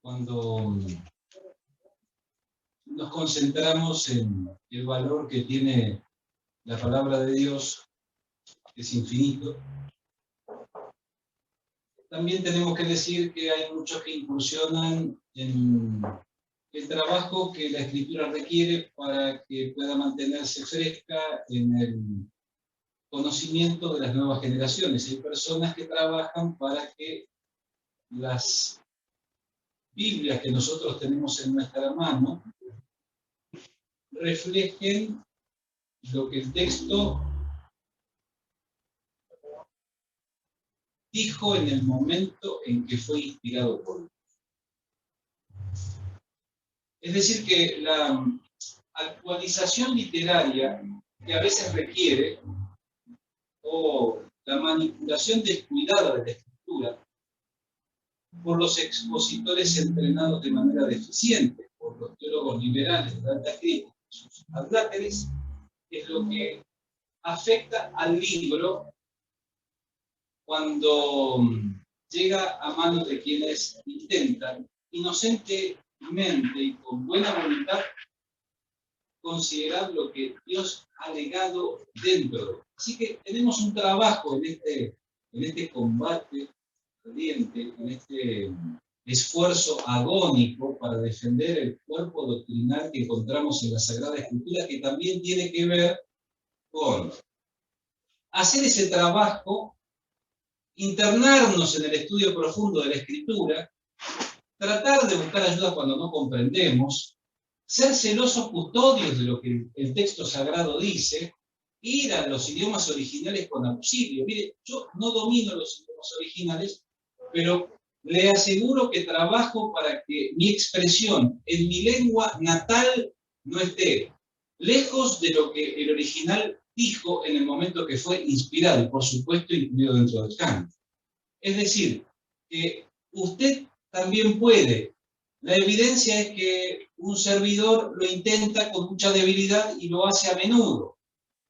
cuando nos concentramos en el valor que tiene la palabra de Dios, que es infinito, también tenemos que decir que hay muchos que incursionan en el trabajo que la Escritura requiere para que pueda mantenerse fresca en el conocimiento de las nuevas generaciones. Hay personas que trabajan para que las Biblias que nosotros tenemos en nuestra mano reflejen lo que el texto dijo en el momento en que fue inspirado por Dios. Es decir, que la actualización literaria que a veces requiere, o la manipulación descuidada de la escritura, por los expositores entrenados de manera deficiente, por los teólogos liberales de alta crítica, sus adláteres, es lo que afecta al libro cuando llega a manos de quienes intentan inocentemente y con buena voluntad considerar lo que Dios ha legado dentro de él. Así que tenemos un trabajo en este combate ardiente, en este esfuerzo agónico para defender el cuerpo doctrinal que encontramos en la Sagrada Escritura, que también tiene que ver con hacer ese trabajo, internarnos en el estudio profundo de la Escritura, tratar de buscar ayuda cuando no comprendemos, ser celosos custodios de lo que el texto sagrado dice, ir a los idiomas originales con auxilio. Mire, yo no domino los idiomas originales, pero le aseguro que trabajo para que mi expresión en mi lengua natal no esté lejos de lo que el original dijo en el momento que fue inspirado, y por supuesto incluido dentro del canto. Es decir, que usted también puede. La evidencia es que un servidor lo intenta con mucha debilidad y lo hace a menudo.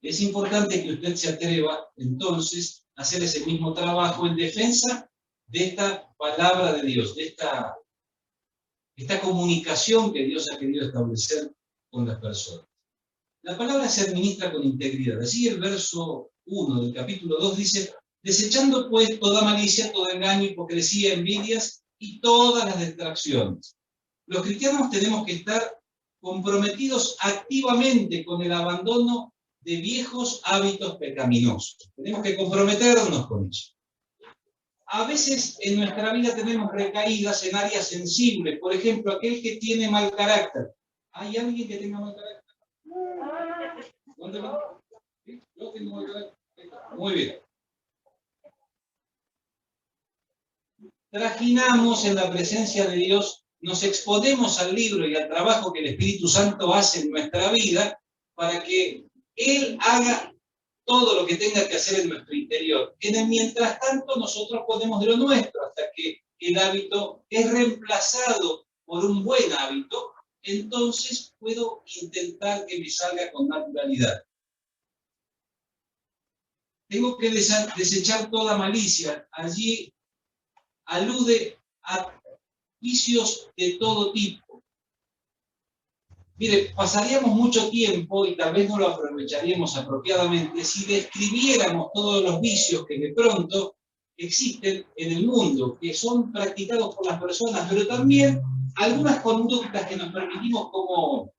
Es importante que usted se atreva, entonces, a hacer ese mismo trabajo en defensa de esta palabra de Dios, de esta comunicación que Dios ha querido establecer con las personas. La palabra se administra con integridad. Así el verso 1 del capítulo 2 dice: desechando pues toda malicia, todo engaño, hipocresía, envidias y todas las distracciones. Los cristianos tenemos que estar comprometidos activamente con el abandono de viejos hábitos pecaminosos. Tenemos que comprometernos con eso. A veces en nuestra vida tenemos recaídas en áreas sensibles. Por ejemplo, aquel que tiene mal carácter. ¿Hay alguien que tenga mal carácter? ¿Dónde va? ¿Sí? Yo tengo mal carácter. Muy bien. Trajinamos en la presencia de Dios, nos exponemos al libro y al trabajo que el Espíritu Santo hace en nuestra vida para que Él haga todo lo que tenga que hacer en nuestro interior. En el mientras tanto, nosotros ponemos de lo nuestro hasta que el hábito es reemplazado por un buen hábito, entonces puedo intentar que me salga con naturalidad. Tengo que desechar toda malicia. Allí alude a vicios de todo tipo. Mire, pasaríamos mucho tiempo y tal vez no lo aprovecharíamos apropiadamente si describiéramos todos los vicios que de pronto existen en el mundo, que son practicados por las personas, pero también algunas conductas que nos permitimos como,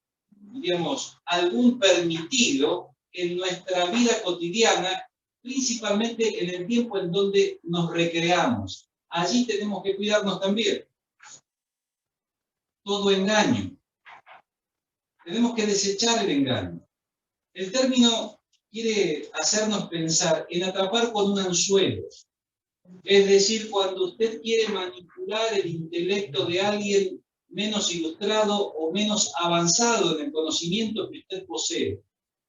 digamos, algún permitido en nuestra vida cotidiana, principalmente en el tiempo en donde nos recreamos. Allí tenemos que cuidarnos también. Todo engaño. Tenemos que desechar el engaño. El término quiere hacernos pensar en atrapar con un anzuelo. Es decir, cuando usted quiere manipular el intelecto de alguien menos ilustrado o menos avanzado en el conocimiento que usted posee.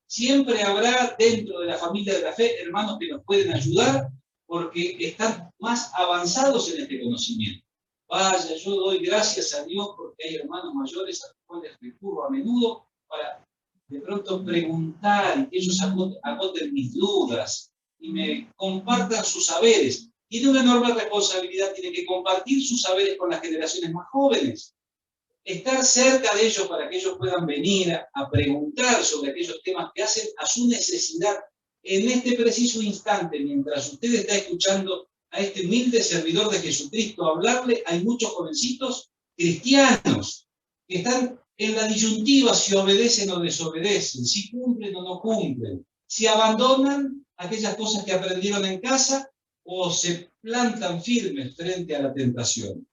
Siempre habrá dentro de la familia de la fe hermanos que nos pueden ayudar porque están más avanzados en este conocimiento. Vaya, yo doy gracias a Dios porque hay hermanos mayores a los cuales recurro a menudo para de pronto preguntar y que ellos agoten mis dudas y me compartan sus saberes. tiene una enorme responsabilidad, tiene que compartir sus saberes con las generaciones más jóvenes, estar cerca de ellos para que ellos puedan venir a preguntar sobre aquellos temas que hacen a su necesidad en este preciso instante, mientras usted está escuchando a este humilde servidor de Jesucristo hablarle. Hay muchos jovencitos cristianos que están en la disyuntiva si obedecen o desobedecen, si cumplen o no cumplen, si abandonan aquellas cosas que aprendieron en casa o se plantan firmes frente a la tentación.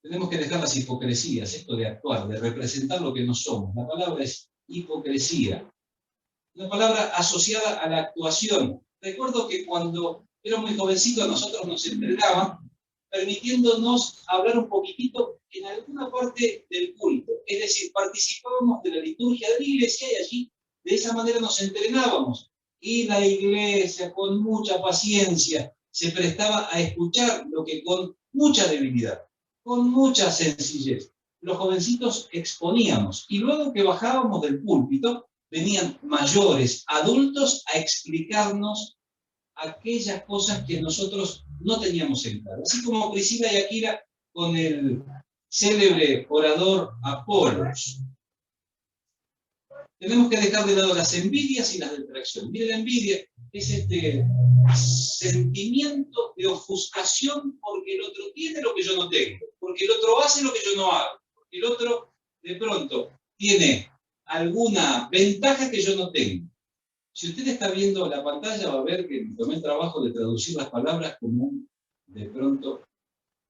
Tenemos que dejar las hipocresías, esto de actuar, de representar lo que no somos. La palabra es hipocresía, una palabra asociada a la actuación. Recuerdo que cuando era muy jovencito a nosotros nos entregaban permitiéndonos hablar un poquitito en alguna parte del culto. Es decir, participábamos de la liturgia de la iglesia y allí de esa manera nos entrenábamos. Y la iglesia, con mucha paciencia, se prestaba a escuchar lo que con mucha debilidad, con mucha sencillez, los jovencitos exponíamos. Y luego que bajábamos del púlpito, venían mayores, adultos, a explicarnos aquellas cosas que nosotros no teníamos en claro. Así como Priscila y Aquila con el célebre orador Apolos. Tenemos que dejar de lado las envidias y las detracciones. Mire, la envidia es este sentimiento de ofuscación porque el otro tiene lo que yo no tengo, porque el otro hace lo que yo no hago, porque el otro de pronto tiene alguna ventaja que yo no tengo. Si usted está viendo la pantalla, va a ver que me tomé el trabajo de traducir las palabras como de pronto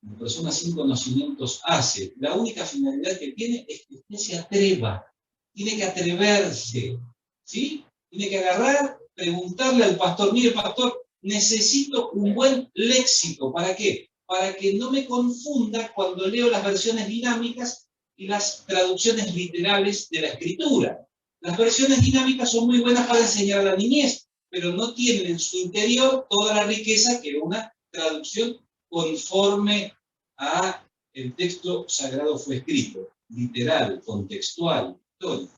una persona sin conocimientos hace. La única finalidad que tiene es que usted se atreva. Tiene que atreverse, ¿sí? Tiene que agarrar, preguntarle al pastor, mire pastor, necesito un buen léxico. ¿Para qué? Para que no me confunda cuando leo las versiones dinámicas y las traducciones literales de la escritura. Las versiones dinámicas son muy buenas para enseñar a la niñez, pero no tienen en su interior toda la riqueza que una traducción conforme a el texto sagrado fue escrito, literal, contextual, histórico.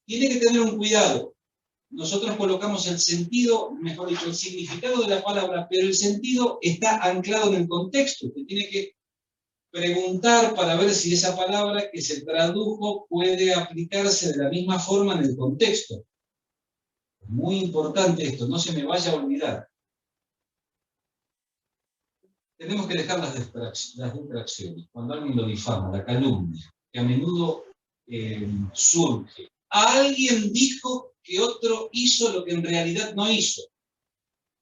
Tiene que tener un cuidado. Nosotros colocamos el sentido, mejor dicho, el significado de la palabra, pero el sentido está anclado en el contexto. Usted tiene que preguntar para ver si esa palabra que se tradujo puede aplicarse de la misma forma en el contexto. Muy importante esto, no se me vaya a olvidar. Tenemos que dejar las distracciones. Cuando alguien lo difama, la calumnia, que a menudo surge. Alguien dijo que otro hizo lo que en realidad no hizo.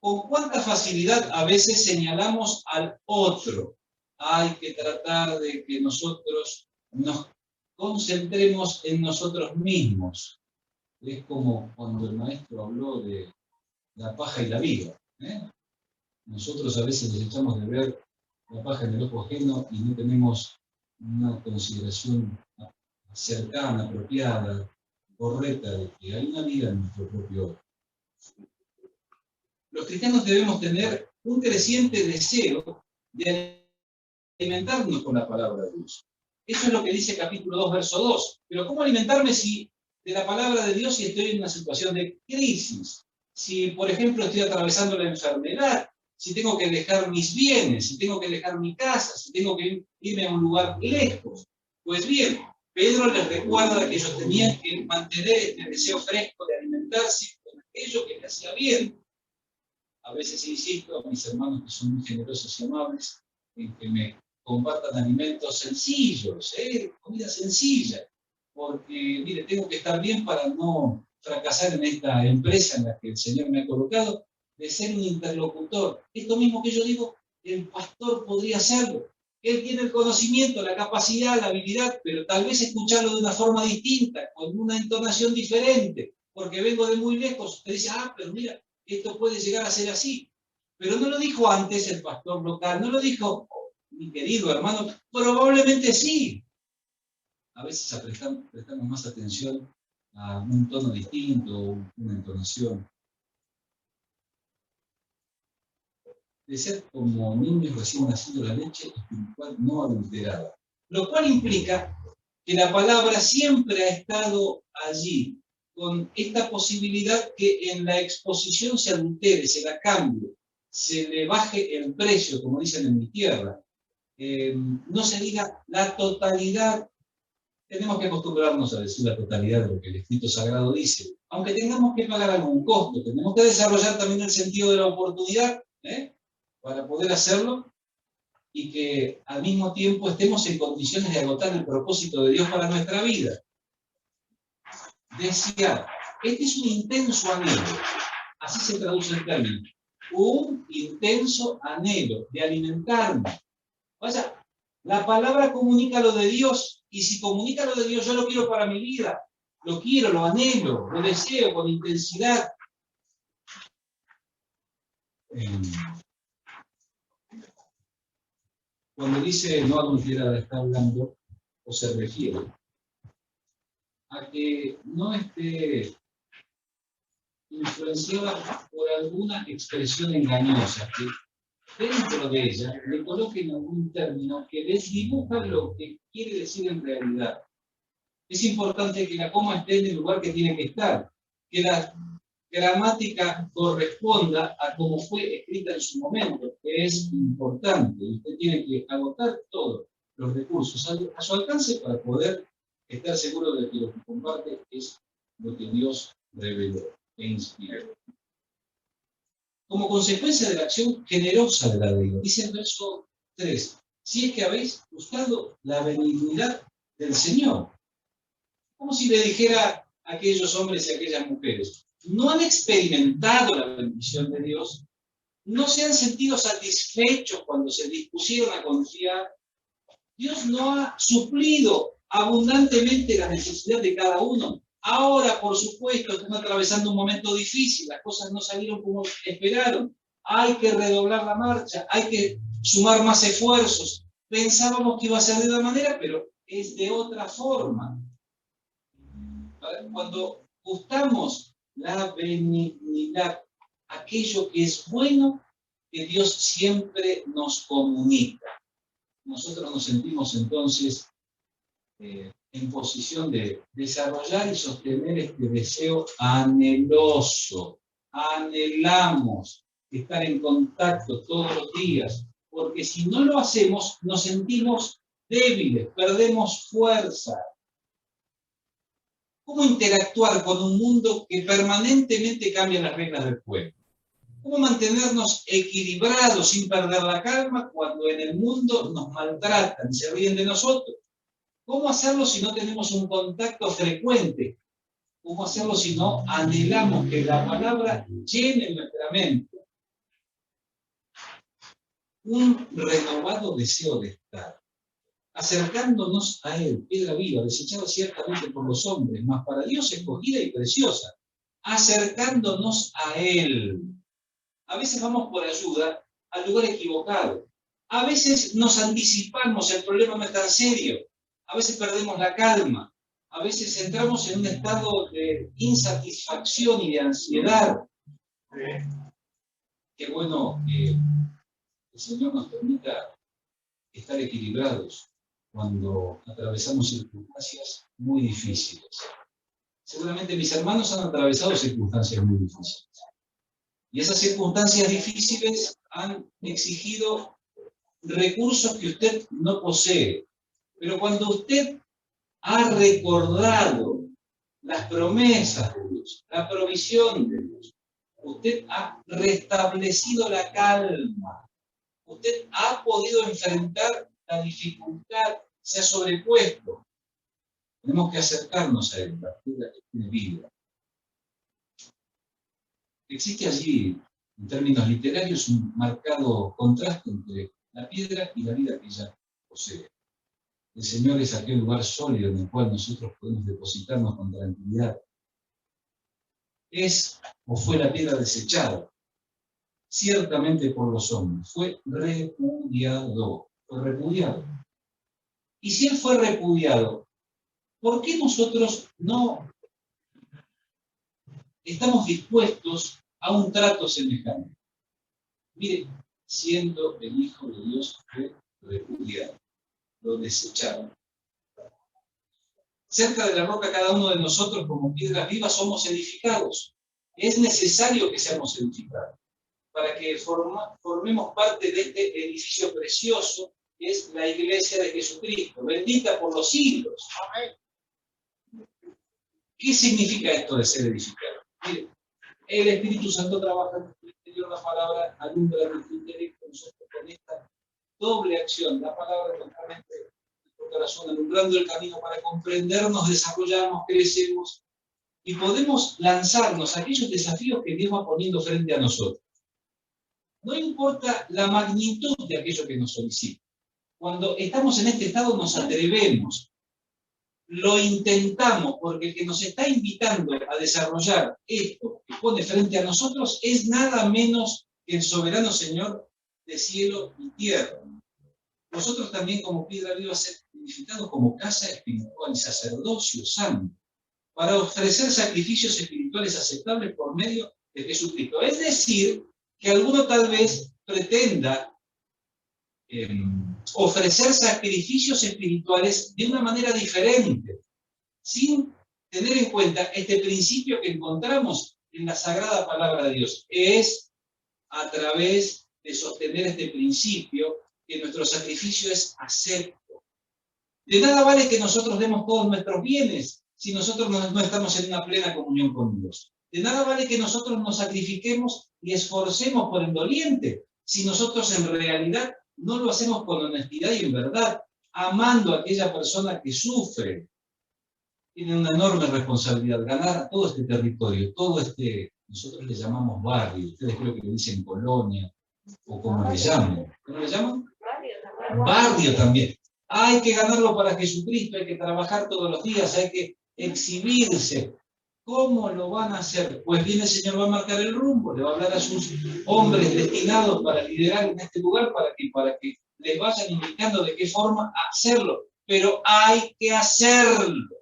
¿Con cuánta facilidad a veces señalamos al otro? Hay que tratar de que nosotros nos concentremos en nosotros mismos. Es como cuando el maestro habló de la paja y la viga. Nosotros a veces nos echamos de ver la paja en el ojo ajeno y no tenemos una consideración cercana, apropiada, correcta, de que hay una vida en nuestro propio ojo. Los cristianos debemos tener un creciente deseo de alimentarnos con la palabra de Dios. Eso es lo que dice capítulo 2, verso 2. Pero ¿cómo alimentarme de la palabra de Dios si estoy en una situación de crisis? Si, por ejemplo, estoy atravesando la enfermedad, si tengo que dejar mis bienes, si tengo que dejar mi casa, si tengo que irme a un lugar lejos. Pues bien, Pedro les recuerda que ellos tenían que mantener este deseo fresco de alimentarse con aquello que les hacía bien. A veces insisto a mis hermanos que son muy generosos y amables en que me compartan alimentos sencillos, comida sencilla, porque, mire, tengo que estar bien para no fracasar en esta empresa en la que el Señor me ha colocado, de ser un interlocutor. Esto mismo que yo digo, el pastor podría hacerlo. Él tiene el conocimiento, la capacidad, la habilidad, pero tal vez escucharlo de una forma distinta, con una entonación diferente, porque vengo de muy lejos. Usted dice, pero mira, esto puede llegar a ser así. Pero no lo dijo antes el pastor local, no lo dijo mi querido hermano, probablemente sí. A veces prestamos más atención a un tono distinto, una entonación. De ser como niños recién nacidos la leche espiritual no adulterada. Lo cual implica que la palabra siempre ha estado allí, con esta posibilidad que en la exposición se adultere, se la cambie, se le baje el precio, como dicen en mi tierra. No se diga la totalidad. Tenemos que acostumbrarnos a decir la totalidad de lo que el Escrito Sagrado dice. Aunque tengamos que pagar algún costo, tenemos que desarrollar también el sentido de la oportunidad para poder hacerlo y que al mismo tiempo estemos en condiciones de agotar el propósito de Dios para nuestra vida. Desear. Este es un intenso anhelo. Así se traduce el término. Un intenso anhelo de alimentarnos. Vaya, la palabra comunica lo de Dios, y si comunica lo de Dios, yo lo quiero para mi vida. Lo quiero, lo anhelo, lo deseo con intensidad. Cuando dice no adulterar, está hablando o se refiere a que no esté influenciada por alguna expresión engañosa, que dentro de ella le coloquen algún término que desdibuja lo que quiere decir en realidad. Es importante que la coma esté en el lugar que tiene que estar, que la gramática corresponda a como fue escrita en su momento, que es importante. Usted tiene que agotar todos los recursos a su alcance para poder estar seguro de que lo que comparte es lo que Dios reveló e inspiró. Como consecuencia de la acción generosa de la deuda, dice el verso 3, si es que habéis buscado la benignidad del Señor. Como si le dijera a aquellos hombres y a aquellas mujeres, no han experimentado la bendición de Dios, no se han sentido satisfechos cuando se dispusieron a confiar. Dios no ha suplido abundantemente la necesidad de cada uno. Ahora, por supuesto, están atravesando un momento difícil, las cosas no salieron como esperaron. Hay que redoblar la marcha, hay que sumar más esfuerzos. Pensábamos que iba a ser de una manera, pero es de otra forma. Cuando gustamos la benignidad, aquello que es bueno, que Dios siempre nos comunica. Nosotros nos sentimos entonces en posición de desarrollar y sostener este deseo anheloso. Anhelamos estar en contacto todos los días, porque si no lo hacemos, nos sentimos débiles, perdemos fuerza. ¿Cómo interactuar con un mundo que permanentemente cambia las reglas del juego? ¿Cómo mantenernos equilibrados sin perder la calma cuando en el mundo nos maltratan, se ríen de nosotros? ¿Cómo hacerlo si no tenemos un contacto frecuente? ¿Cómo hacerlo si no anhelamos que la palabra llene nuestra mente? Un renovado deseo de estar, acercándonos a Él, piedra viva, desechada ciertamente por los hombres, mas para Dios escogida y preciosa, acercándonos a Él. A veces vamos por ayuda al lugar equivocado. A veces nos anticipamos, el problema no es tan serio. A veces perdemos la calma. A veces entramos en un estado de insatisfacción y de ansiedad. Qué bueno que el Señor nos permita estar equilibrados cuando atravesamos circunstancias muy difíciles. Seguramente mis hermanos han atravesado circunstancias muy difíciles. Y esas circunstancias difíciles han exigido recursos que usted no posee. Pero cuando usted ha recordado las promesas de Dios, la provisión de Dios, usted ha restablecido la calma, usted ha podido enfrentar la dificultad, se ha sobrepuesto. Tenemos que acercarnos a Él, la piedra que tiene vida. Existe allí, en términos literarios, un marcado contraste entre la piedra y la vida que ella posee. El Señor es aquel lugar sólido en el cual nosotros podemos depositarnos con tranquilidad. Es o fue la piedra desechada, ciertamente por los hombres, fue repudiado, fue repudiado. Y si Él fue repudiado, ¿por qué nosotros no estamos dispuestos a un trato semejante? Mire, siendo el Hijo de Dios, fue repudiado, lo desecharon. Cerca de la roca, cada uno de nosotros, como piedras vivas, somos edificados. Es necesario que seamos edificados. para que formemos parte de este edificio precioso que es la iglesia de Jesucristo, bendita por los siglos. ¿Qué significa esto de ser edificado? Mire, el Espíritu Santo trabaja en nuestro interior, la palabra alumbra nuestro interior con nosotros con esta doble acción, la palabra totalmente en nuestro corazón, alumbrando el camino para comprendernos, desarrollarnos, crecemos y podemos lanzarnos a aquellos desafíos que Dios va poniendo frente a nosotros. No importa la magnitud de aquello que nos solicita. Cuando estamos en este estado nos atrevemos, lo intentamos, porque el que nos está invitando a desarrollar esto que pone frente a nosotros es nada menos que el soberano Señor de cielo y tierra. Nosotros también como piedra viva ser edificados como casa espiritual y sacerdocio santo, para ofrecer sacrificios espirituales aceptables por medio de Jesucristo. Es decir, que alguno tal vez pretenda ofrecer sacrificios espirituales de una manera diferente, sin tener en cuenta este principio que encontramos en la sagrada palabra de Dios. Es a través de sostener este principio que nuestro sacrificio es acepto. De nada vale que nosotros demos todos nuestros bienes si nosotros no estamos en una plena comunión con Dios. De nada vale que nosotros nos sacrifiquemos y esforcemos por el doliente si nosotros en realidad no lo hacemos con honestidad y en verdad, amando a aquella persona que sufre. Tiene una enorme responsabilidad, ganar todo este territorio, todo este, nosotros le llamamos barrio, ustedes creo que le dicen colonia, o como le llaman. ¿Cómo le llaman? Barrio también. Hay que ganarlo para Jesucristo, hay que trabajar todos los días, hay que exhibirse. ¿Cómo lo van a hacer? Pues bien, el Señor va a marcar el rumbo, le va a hablar a sus hombres destinados para liderar en este lugar, para que les vayan indicando de qué forma hacerlo. Pero hay que hacerlo.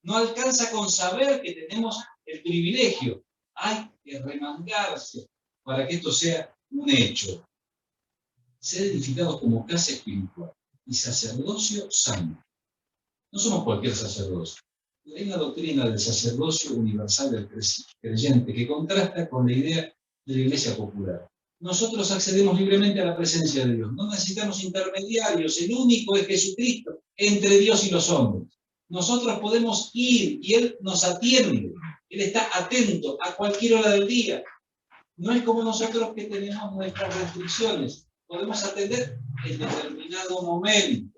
No alcanza con saber que tenemos el privilegio. Hay que remangarse para que esto sea un hecho. Ser edificados como casa espiritual y sacerdocio santo. No somos cualquier sacerdocio. Hay una doctrina del sacerdocio universal del creyente que contrasta con la idea de la iglesia popular. Nosotros accedemos libremente a la presencia de Dios. No necesitamos intermediarios. El único es Jesucristo entre Dios y los hombres. Nosotros podemos ir y Él nos atiende. Él está atento a cualquier hora del día. No es como nosotros que tenemos nuestras restricciones. Podemos atender en determinado momento.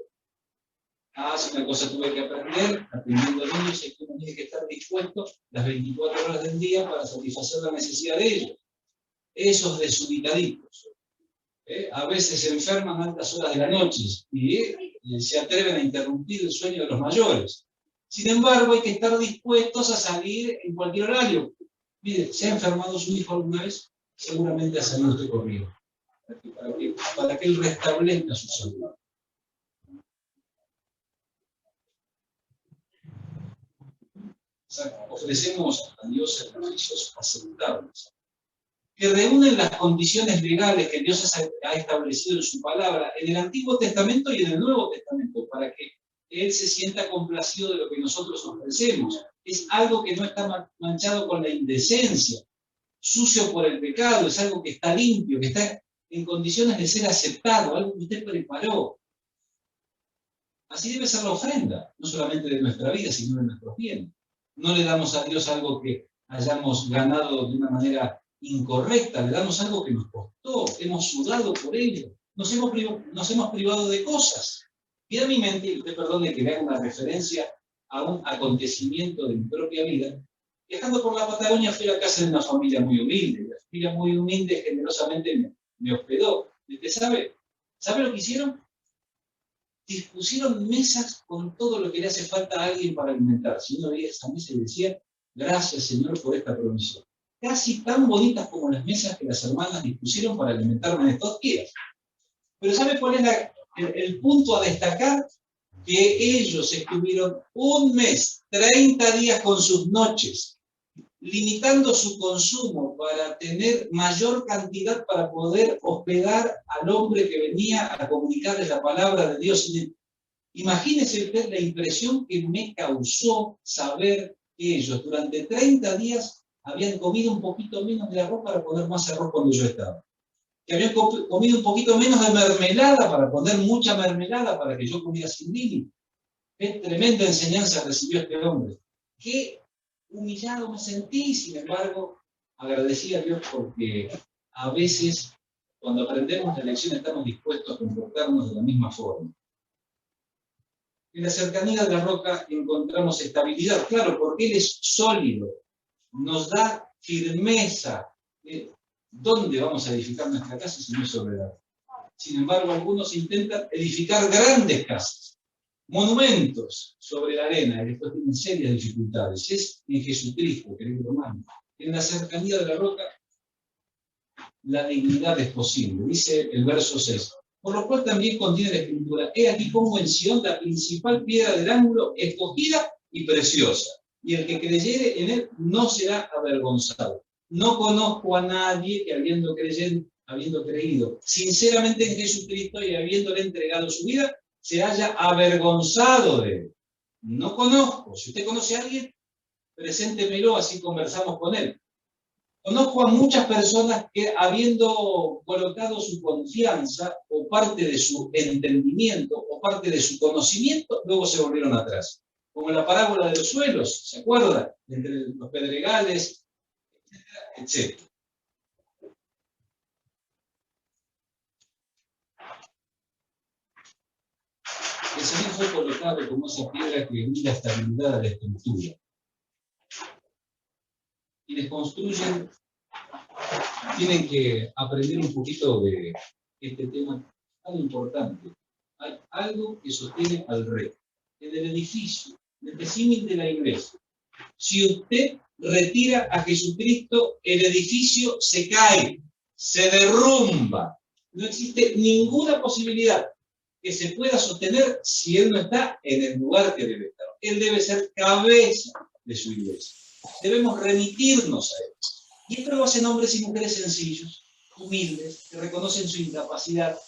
Si una cosa tuve que aprender, atendiendo a niños, es que uno tiene que estar dispuesto las 24 horas del día para satisfacer la necesidad de ellos. Esos desubicaditos. A veces se enferman a altas horas de la noche y se atreven a interrumpir el sueño de los mayores. Sin embargo, hay que estar dispuestos a salir en cualquier horario. Mire, ¿se ha enfermado su hijo alguna vez? Seguramente ha salido usted corriendo. Para que él restablezca su salud. Ofrecemos a Dios sacrificios aceptables, que reúnen las condiciones legales que Dios ha establecido en su palabra, en el Antiguo Testamento y en el Nuevo Testamento, para que Él se sienta complacido de lo que nosotros ofrecemos. Es algo que no está manchado con la indecencia, sucio por el pecado, es algo que está limpio, que está en condiciones de ser aceptado, algo que usted preparó. Así debe ser la ofrenda, no solamente de nuestra vida, sino de nuestros bienes. No le damos a Dios algo que hayamos ganado de una manera incorrecta, le damos algo que nos costó, hemos sudado por ello, nos hemos privado de cosas. Viene a mi mente, y usted perdone que le haga una referencia a un acontecimiento de mi propia vida. Viajando por la Patagonia fui a la casa de una familia muy humilde. La familia muy humilde generosamente me hospedó. ¿Usted sabe lo que hicieron? Dispusieron mesas con todo lo que le hace falta a alguien para alimentar. Si uno veía esa mesa y decía, gracias Señor por esta provisión. Casi tan bonitas como las mesas que las hermanas dispusieron para alimentarme en estos días. Pero ¿sabe cuál es el punto a destacar? Que ellos estuvieron un mes, 30 días con sus noches, limitando su consumo para tener mayor cantidad para poder hospedar al hombre que venía a comunicarles la palabra de Dios. Imagínese usted la impresión que me causó saber que ellos durante 30 días habían comido un poquito menos de arroz para poner más arroz cuando yo estaba. que habían comido un poquito menos de mermelada para poner mucha mermelada para que yo comiera sin límite. Qué tremenda enseñanza recibió este hombre. Qué humillado me sentí, sin embargo, agradecí a Dios porque a veces, cuando aprendemos la lección, estamos dispuestos a comportarnos de la misma forma. En la cercanía de la roca encontramos estabilidad, claro, porque Él es sólido, nos da firmeza. ¿Dónde vamos a edificar nuestra casa si no es sobre la roca? Sin embargo, algunos intentan edificar grandes casas, monumentos sobre la arena, y después tienen serias dificultades. Es en Jesucristo, querido hermano. En la cercanía de la roca, la dignidad es posible, dice el verso 6. Por lo cual también contiene la Escritura: he aquí pongo en Sión la principal piedra del ángulo, escogida y preciosa, y el que creyere en él no será avergonzado. No conozco a nadie que habiendo creído sinceramente en Jesucristo y habiéndole entregado su vida, se haya avergonzado de él. No conozco. Si usted conoce a alguien, preséntemelo, así conversamos con él. Conozco a muchas personas que, habiendo colocado su confianza o parte de su entendimiento o parte de su conocimiento, luego se volvieron atrás. Como en la parábola de los suelos, ¿se acuerda? Entre los pedregales, etc. El Señor fue colocado como esa piedra que da estabilidad a la estructura. Quienes construyen tienen que aprender un poquito de este tema tan importante. Hay algo que sostiene al rey. En el edificio, en el símil de la iglesia, si usted retira a Jesucristo, el edificio se cae, se derrumba. No existe ninguna posibilidad que se pueda sostener si Él no está en el lugar que debe estar. Él debe ser cabeza de su iglesia. Debemos remitirnos a Él. Y esto lo hacen hombres y mujeres sencillos, humildes, que reconocen su incapacidad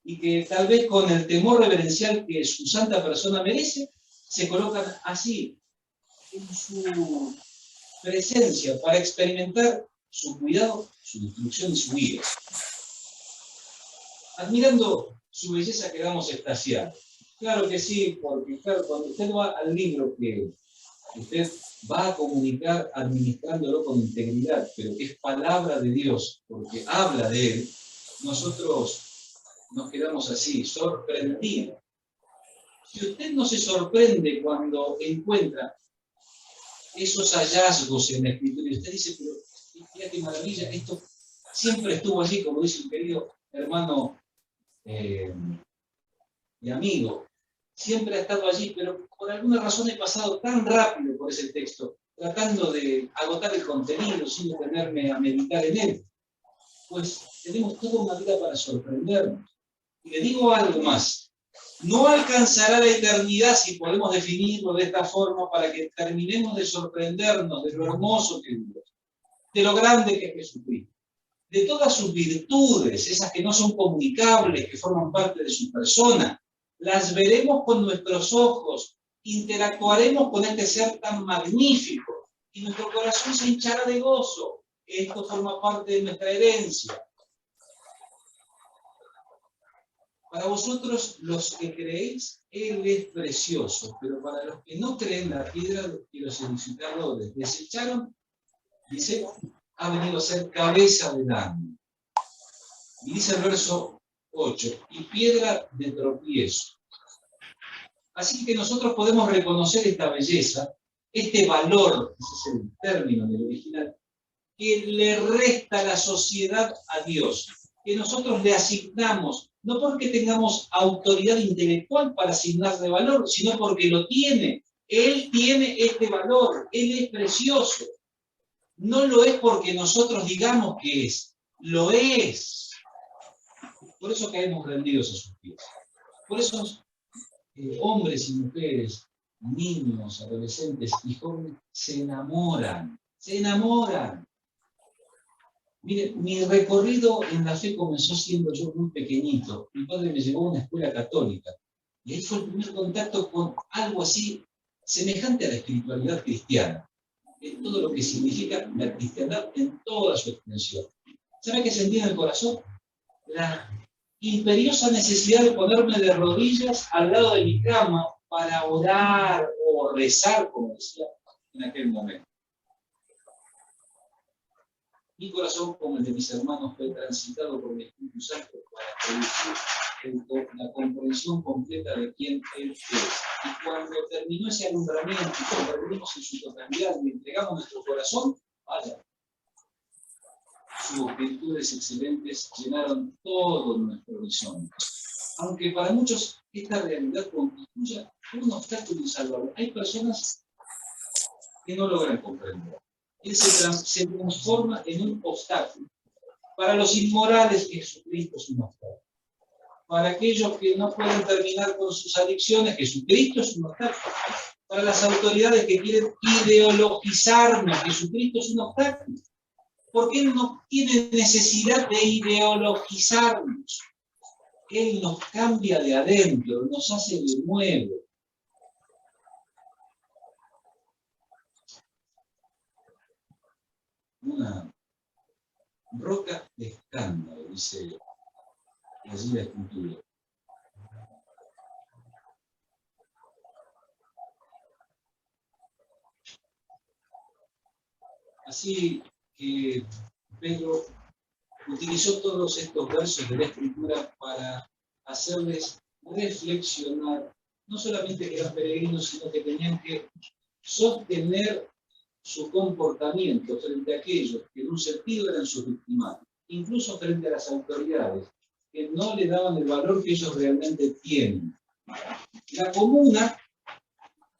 y que tal vez con el temor reverencial que su santa persona merece, se colocan así en su presencia para experimentar su cuidado, su instrucción y su guía. Admirando su belleza quedamos extasiados. Claro que sí, porque claro, cuando usted va al libro que usted va a comunicar administrándolo con integridad, pero que es palabra de Dios, porque habla de Él, nosotros nos quedamos así, sorprendidos. Si usted no se sorprende cuando encuentra esos hallazgos en la Escritura, y usted dice, pero mira qué maravilla, esto siempre estuvo allí, como dice un querido hermano y amigo, siempre ha estado allí, pero por alguna razón he pasado tan rápido por ese texto, tratando de agotar el contenido sin detenerme a meditar en él. Pues tenemos toda una vida para sorprendernos. Y le digo algo más. No alcanzará la eternidad, si podemos definirlo de esta forma, para que terminemos de sorprendernos de lo hermoso que es Dios, de lo grande que es Jesucristo, de todas sus virtudes, esas que no son comunicables, que forman parte de su persona. Las veremos con nuestros ojos, interactuaremos con este ser tan magnífico y nuestro corazón se hinchará de gozo. Esto forma parte de nuestra herencia. Para vosotros, los que creéis, Él es precioso, pero para los que no creen, la piedra que los edificadores desecharon, dice, ha venido a ser cabeza de daño. Y dice el verso 8, y piedra de tropiezo. Así que nosotros podemos reconocer esta belleza, este valor, ese es el término del original, que le resta la sociedad a Dios, que nosotros le asignamos, no porque tengamos autoridad intelectual para asignarle valor, sino porque lo tiene. Él tiene este valor, Él es precioso. No lo es porque nosotros digamos que es, lo es. Por eso caemos rendidos a sus pies. Por eso hombres y mujeres, niños, adolescentes y jóvenes se enamoran, se enamoran. Mire, mi recorrido en la fe comenzó siendo yo muy pequeñito. Mi padre me llevó a una escuela católica y ahí fue el primer contacto con algo así semejante a la espiritualidad cristiana, en todo lo que significa la cristiandad en toda su extensión. ¿Sabe qué sentí en el corazón? la imperiosa necesidad de ponerme de rodillas al lado de mi cama para orar o rezar, como decía en aquel momento. Mi corazón, como el de mis hermanos, fue transitado por el Espíritu Santo para producir la comprensión completa de quién Él es. Y cuando terminó ese alumbramiento, y cuando terminamos en su totalidad y entregamos nuestro corazón, vaya, sus virtudes excelentes llenaron todo nuestro horizonte. Aunque para muchos esta realidad constituye un obstáculo insalvable. Hay personas que no logran comprender. Él se transforma en un obstáculo. Para los inmorales, Jesucristo es un obstáculo. Para aquellos que no pueden terminar con sus adicciones, Jesucristo es un obstáculo. Para las autoridades que quieren ideologizarnos, Jesucristo es un obstáculo. Porque Él no tiene necesidad de ideologizarnos. Él nos cambia de adentro, nos hace de nuevo. Una roca de escándalo, dice allí la escultura. Así que Pedro utilizó todos estos versos de la Escritura para hacerles reflexionar, no solamente que eran peregrinos, sino que tenían que sostener su comportamiento frente a aquellos que en un sentido eran sus victimarios, incluso frente a las autoridades, que no le daban el valor que ellos realmente tienen. La comuna,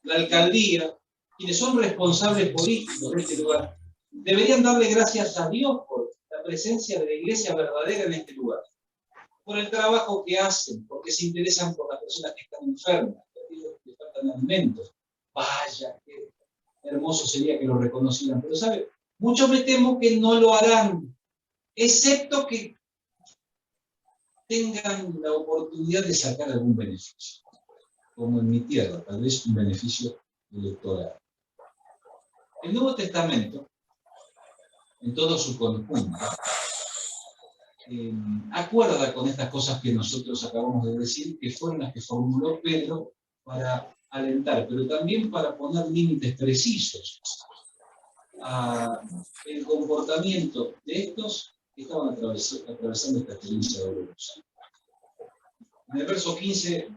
la alcaldía, quienes son responsables políticos de este lugar, deberían darle gracias a Dios por la presencia de la iglesia verdadera en este lugar, por el trabajo que hacen, porque se interesan por las personas que están enfermas, por aquellos que les faltan alimentos. Vaya, qué hermoso sería que lo reconocieran, pero ¿sabe? Muchos me temo que no lo harán, excepto que tengan la oportunidad de sacar algún beneficio, como en mi tierra, tal vez un beneficio electoral. El Nuevo Testamento, en todo su conjunto, acuerda con estas cosas que nosotros acabamos de decir, que fueron las que formuló Pedro para alentar, pero también para poner límites precisos al comportamiento de estos que estaban atravesando esta experiencia dolorosa. En el verso 15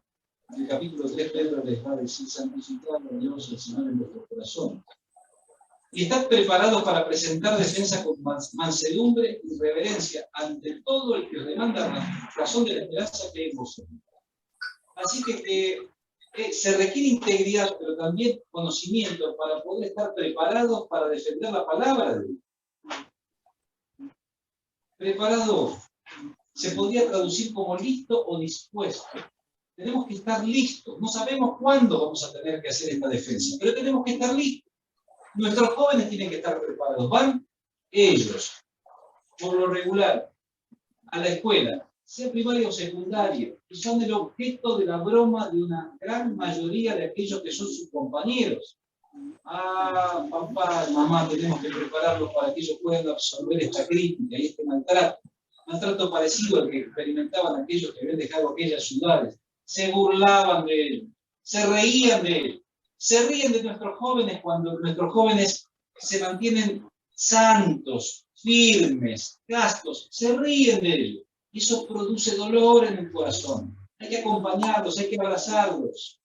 del capítulo 3, Pedro les va a decir: santificad a Dios el Señor en vuestros corazones. Y estad preparados para presentar defensa con mansedumbre y reverencia ante todo el que os demanda la razón de la esperanza que hay en vosotros. Así que se requiere integridad, pero también conocimiento para poder estar preparados para defender la palabra de Dios. Preparado se podría traducir como listo o dispuesto. Tenemos que estar listos. No sabemos cuándo vamos a tener que hacer esta defensa, pero tenemos que estar listos. Nuestros jóvenes tienen que estar preparados. Van ellos, por lo regular, a la escuela, sea primaria o secundaria, y son el objeto de la broma de una gran mayoría de aquellos que son sus compañeros. Ah, papá, mamá, tenemos que prepararlos para que ellos puedan absorber esta crítica y este maltrato parecido al que experimentaban aquellos que habían dejado aquellas ciudades. Se burlaban de ellos, se reían de ellos. Se ríen de nuestros jóvenes cuando nuestros jóvenes se mantienen santos, firmes, castos. Se ríen de ellos. Y eso produce dolor en el corazón. Hay que acompañarlos, hay que abrazarlos.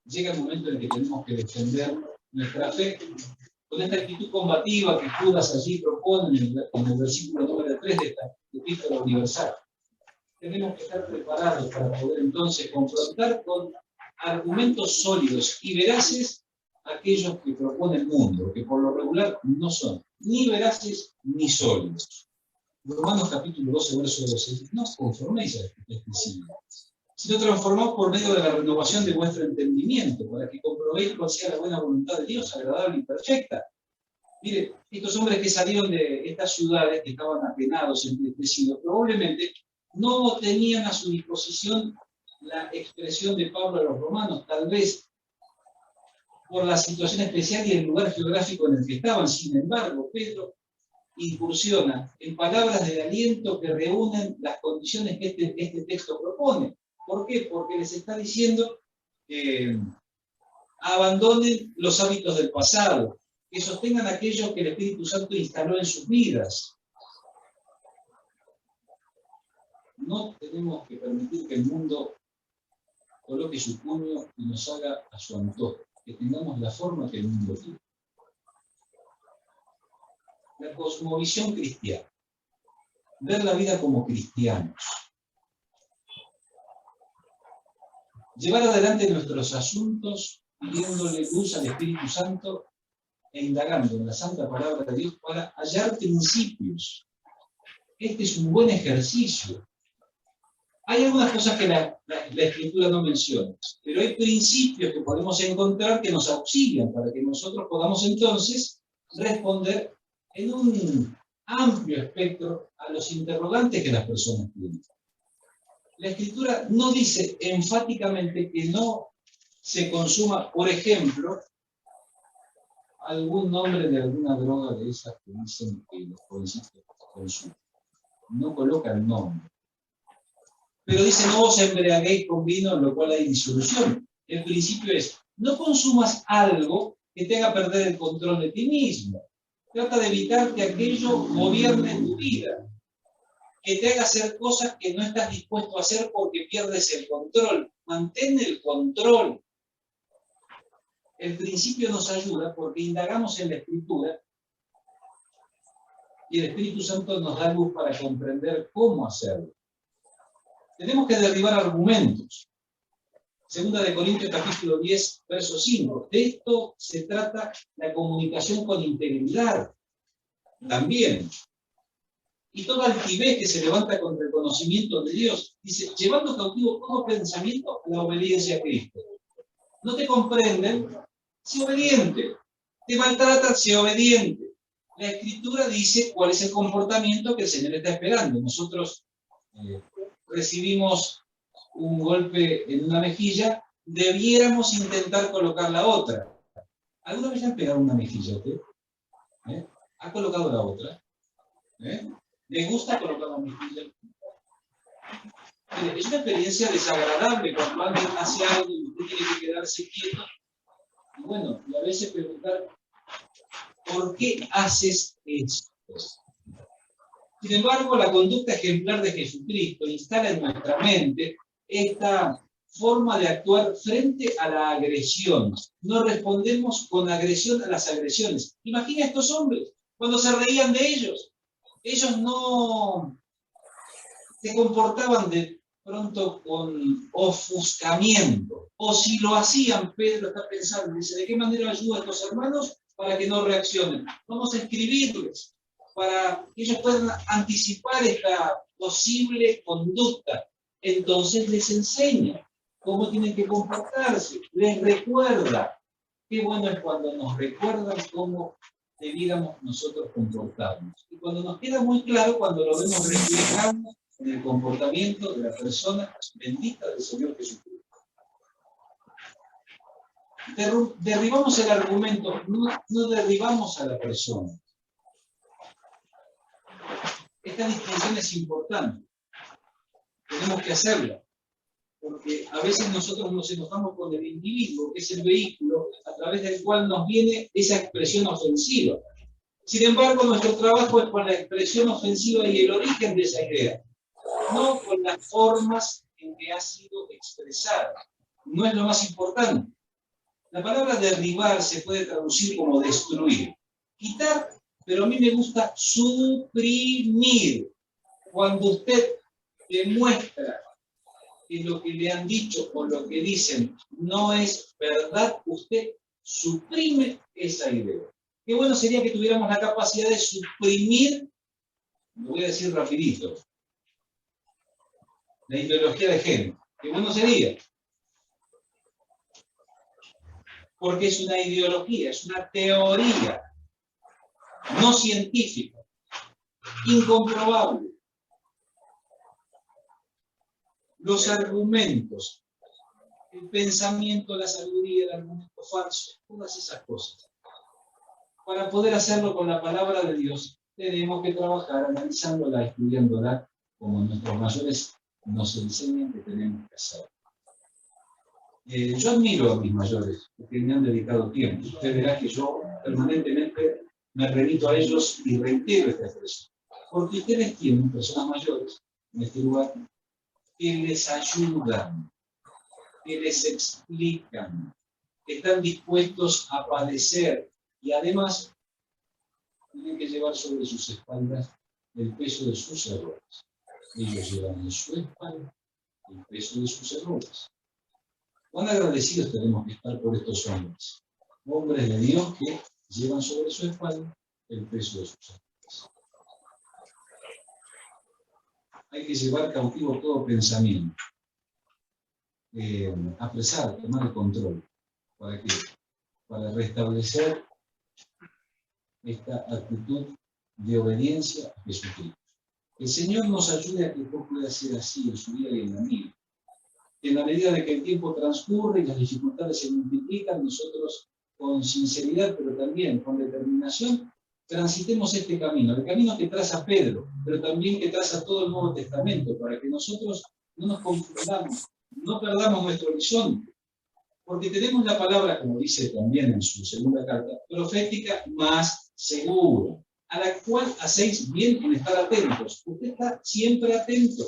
Llega el momento en el que tenemos que defender nuestra fe con esta actitud combativa que Judas allí propone en el versículo número 3 de esta epístola universal. Tenemos que estar preparados para poder entonces confrontar con argumentos sólidos y veraces aquellos que propone el mundo, que por lo regular no son ni veraces ni sólidos. Romanos capítulo 12, verso 12, no os conforméis a este siglo, sino transformaos por medio de la renovación de vuestro entendimiento, para que comprobéis cuál sea la buena voluntad de Dios, agradable y perfecta. Mire, estos hombres que salieron de estas ciudades, que estaban apenados, entristecidos, probablemente no tenían a su disposición la expresión de Pablo a los romanos, tal vez por la situación especial y el lugar geográfico en el que estaban. Sin embargo, Pedro incursiona en palabras de aliento que reúnen las condiciones que este texto propone. ¿Por qué? Porque les está diciendo que abandonen los hábitos del pasado, que sostengan aquello que el Espíritu Santo instaló en sus vidas. No tenemos que permitir que el mundo coloque su puño y nos haga a su antojo, que tengamos la forma que el mundo tiene. La cosmovisión cristiana. Ver la vida como cristianos. Llevar adelante nuestros asuntos pidiéndole luz al Espíritu Santo e indagando en la santa palabra de Dios para hallar principios. Este es un buen ejercicio. Hay algunas cosas que la Escritura no menciona, pero hay principios que podemos encontrar que nos auxilian para que nosotros podamos entonces responder en un amplio espectro a los interrogantes que las personas tienen. La Escritura no dice enfáticamente que no se consuma, por ejemplo, algún nombre de alguna droga de esas que dicen que los jovencitos consumen. No coloca el nombre. Pero dice, no os embriaguéis con vino, en lo cual hay disolución. El principio es, no consumas algo que te haga perder el control de ti mismo. Trata de evitar que aquello gobierne tu vida, que te haga hacer cosas que no estás dispuesto a hacer porque pierdes el control. Mantén el control. El principio nos ayuda porque indagamos en la Escritura y el Espíritu Santo nos da luz para comprender cómo hacerlo. Tenemos que derribar argumentos. Segunda de Corintios capítulo 10, verso 5. De esto se trata la comunicación con integridad. También. Y toda altivez que se levanta contra el conocimiento de Dios, dice, llevando cautivo todo pensamiento a la obediencia a Cristo. No te comprenden, sé obediente. Te maltratan, sé obediente. La Escritura dice cuál es el comportamiento que el Señor está esperando. Nosotros recibimos un golpe en una mejilla, debiéramos intentar colocar la otra. ¿Alguna vez han pegado una mejilla usted? ¿Ha colocado la otra? ¿Le gusta colocar la mejilla? Es una experiencia desagradable cuando alguien hace algo y usted tiene que quedarse quieto. Y bueno, y a veces preguntar, ¿por qué haces esto? Sin embargo, la conducta ejemplar de Jesucristo instala en nuestra mente esta forma de actuar frente a la agresión. No respondemos con agresión a las agresiones. Imagina a estos hombres, cuando se reían de ellos. Ellos no se comportaban de pronto con ofuscamiento. O si lo hacían, Pedro está pensando, dice, ¿de qué manera ayuda a estos hermanos para que no reaccionen? Vamos a escribirles para que ellos puedan anticipar esta posible conducta. Entonces les enseña cómo tienen que comportarse, les recuerda. Qué bueno es cuando nos recuerdan cómo debiéramos nosotros comportarnos. Y cuando nos queda muy claro, cuando lo vemos reflejado en el comportamiento de la persona bendita del Señor Jesucristo. Derribamos el argumento, no derribamos a la persona. Esta distinción es importante. Tenemos que hacerla. Porque a veces nosotros nos enojamos con el individuo, que es el vehículo a través del cual nos viene esa expresión ofensiva. Sin embargo, nuestro trabajo es con la expresión ofensiva y el origen de esa idea, no con las formas en que ha sido expresada. No es lo más importante. La palabra derribar se puede traducir como destruir. Quitar, pero a mí me gusta suprimir. Cuando usted demuestra que lo que le han dicho o lo que dicen no es verdad, usted suprime esa idea. Qué bueno sería que tuviéramos la capacidad de suprimir, lo voy a decir rapidito, la ideología de género. Qué bueno sería. Porque es una ideología, es una teoría no científica, incomprobable. Los argumentos, el pensamiento, la sabiduría, el argumento falso, todas esas cosas. Para poder hacerlo con la palabra de Dios, tenemos que trabajar analizándola, estudiándola, como nuestros mayores nos enseñan que tenemos que hacer. Yo admiro a mis mayores, porque me han dedicado tiempo. Usted verá que yo permanentemente me remito a ellos y reitero esta expresión. Porque ustedes tienen personas mayores en este lugar que les ayudan, que les explican, que están dispuestos a padecer y además tienen que llevar sobre sus espaldas el peso de sus errores. Ellos llevan en su espalda el peso de sus errores. Cuán agradecidos tenemos que estar por estos hombres, hombres de Dios que llevan sobre su espalda el peso de sus errores. Hay que llevar cautivo todo pensamiento, apresar, tomar el control. ¿Para qué? Para restablecer esta actitud de obediencia a Jesucristo. El Señor nos ayude a que esto pueda ser así en su vida y en la mía. En la medida de que el tiempo transcurre y las dificultades se multiplican, nosotros con sinceridad, pero también con determinación, transitemos este camino, el camino que traza Pedro, pero también que traza todo el Nuevo Testamento, para que nosotros no nos confundamos, no perdamos nuestro horizonte, porque tenemos la palabra, como dice también en su segunda carta, profética más segura, a la cual hacéis bien en estar atentos. Usted está siempre atento.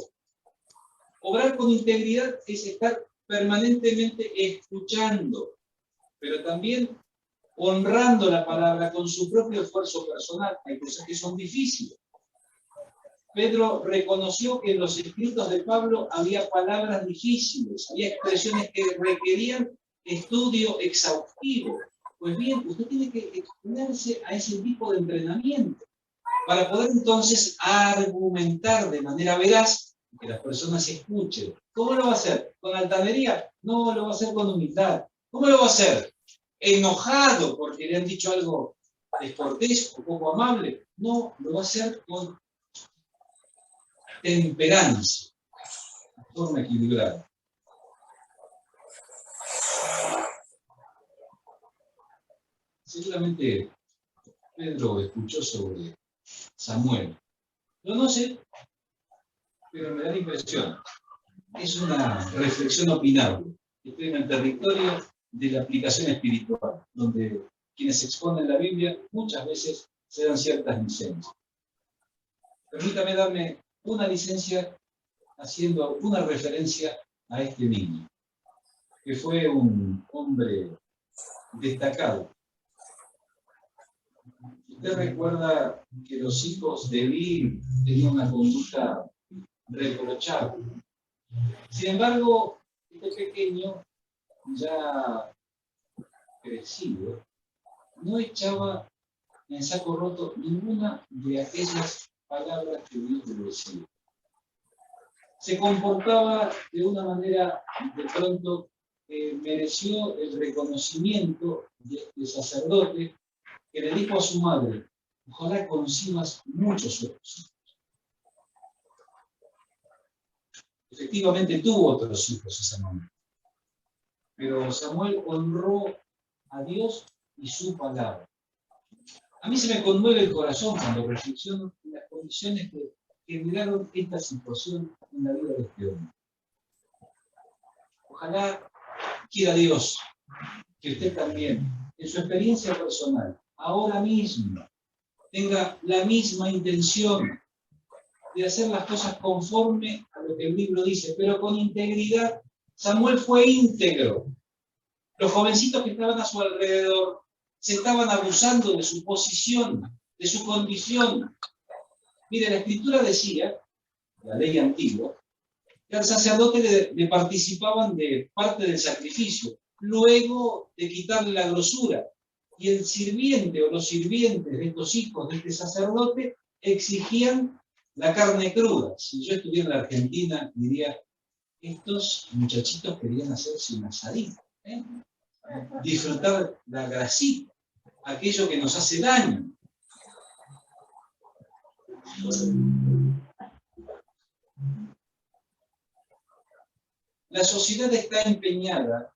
Obrar con integridad es estar permanentemente escuchando, pero también honrando la palabra con su propio esfuerzo personal. Hay cosas que son difíciles. Pedro reconoció que en los escritos de Pablo había palabras difíciles, había expresiones que requerían estudio exhaustivo. Pues bien, usted tiene que exponerse a ese tipo de entrenamiento para poder entonces argumentar de manera veraz y que las personas escuchen. ¿Cómo lo va a hacer? ¿Con altanería? No, lo va a hacer con humildad. ¿Cómo lo va a hacer? ¿Enojado porque le han dicho algo descortés o poco amable? No, lo va a hacer con temperancia, de forma equilibrada. Seguramente Pedro escuchó sobre Samuel. Yo no sé, pero me da la impresión. Es una reflexión opinable. Estoy en el territorio de la aplicación espiritual, donde quienes exponen la Biblia muchas veces se dan ciertas licencias. Permítame darme una licencia haciendo una referencia a este niño, que fue un hombre destacado. Usted recuerda que los hijos de Eli tenían una conducta reprochable. Sin embargo, este pequeño, ya crecido, no echaba en saco roto ninguna de aquellas palabras que Dios le decía. Se comportaba de una manera, de pronto, que mereció el reconocimiento de este sacerdote, que le dijo a su madre: ojalá concibas muchos otros. Efectivamente tuvo otros hijos esa mamá. Pero Samuel honró a Dios y su palabra. A mí se me conmueve el corazón cuando reflexiono en las condiciones que generaron esta situación en la vida de este hombre. Ojalá quiera Dios que usted también, en su experiencia personal, ahora mismo, tenga la misma intención de hacer las cosas conforme a lo que el libro dice, pero con integridad. Samuel fue íntegro. Los jovencitos que estaban a su alrededor se estaban abusando de su posición, de su condición. Mire, la Escritura decía, la ley antigua, que al sacerdote le participaban de parte del sacrificio, luego de quitarle la grosura. Y el sirviente o los sirvientes de estos hijos de este sacerdote exigían la carne cruda. Si yo estuviera en la Argentina, diría, estos muchachitos querían hacerse un asadito, disfrutar la grasita, aquello que nos hace daño. La sociedad está empeñada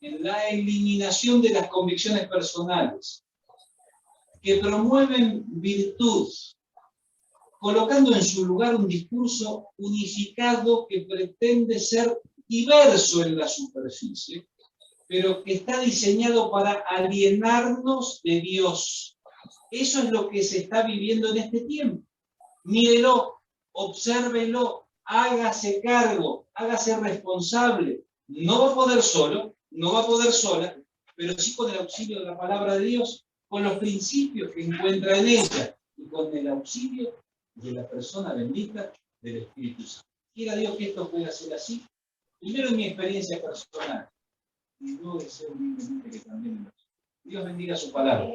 en la eliminación de las convicciones personales, que promueven virtud colocando en su lugar un discurso unificado que pretende ser diverso en la superficie, pero que está diseñado para alienarnos de Dios. Eso es lo que se está viviendo en este tiempo. Mírelo, obsérvelo, hágase cargo, hágase responsable. No va a poder solo, no va a poder sola, pero sí con el auxilio de la palabra de Dios, con los principios que encuentra en ella y con el auxilio de la persona bendita del Espíritu Santo. Quiera Dios que esto pueda ser así. Primero en mi experiencia personal, y luego deseo humildemente que también Dios bendiga su palabra.